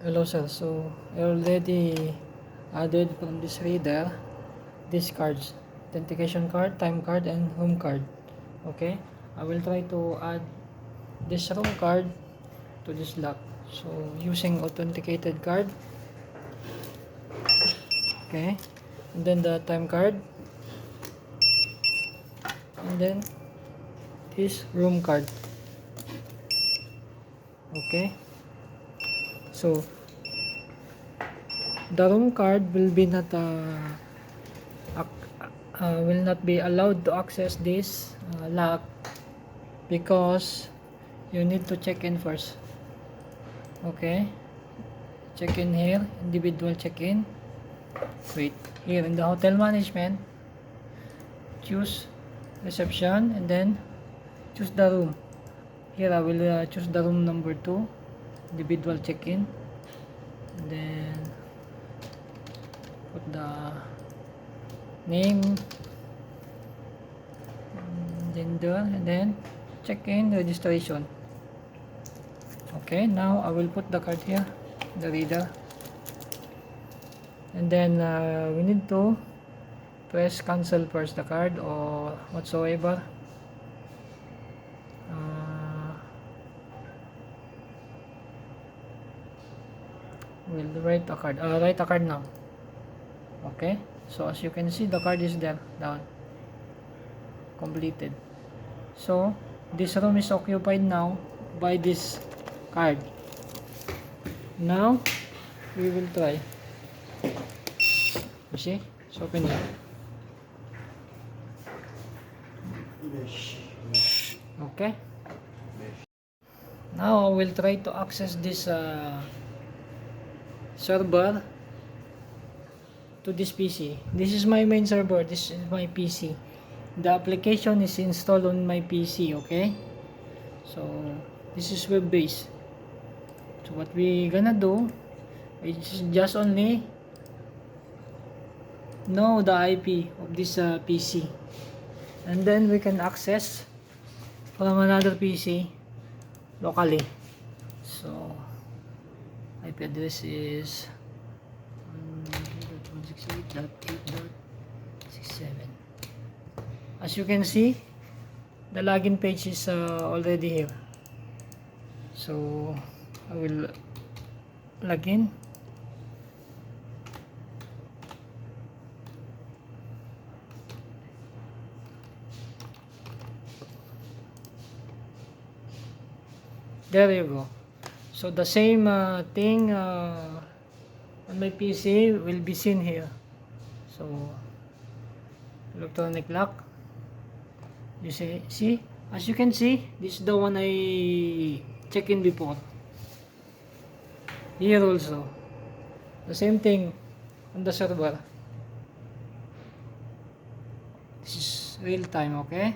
Hello sir, so I already added from this reader these cards: authentication card, time card, and home card. Okay, I will try to add this room card to this lock. So using authenticated card, okay, and then the time card, and then this room card. Okay, so the room card will be not will not be allowed to access this lock because you need to check in first. Okay, check in here, individual check in. Wait, here in the hotel management, choose reception and then choose the room. Here I will choose the room number 2, individual check in, and then put the name, gender, and then check in registration. Okay, now I will put the card here, the reader, and then we need to press cancel first the card or whatsoever. We'll write a card now. Okay, so as you can see, the card is there down, completed. So this room is occupied now by this card. Now we will try. You see, it's open here. Okay, now I will try to access this server to this PC. This is my main server, this is my PC. The application is installed on my PC. Okay, so this is web based. So what we gonna do is just only know the IP of this PC, and then we can access from another PC locally. So IP address is 168.8.67. As you can see, the login page is already here. So I will log in. There you go. So the same thing on my PC will be seen here. So electronic lock. You see, as you can see, this is the one I checked in before. Here also, the same thing on the server. This is real time. Okay.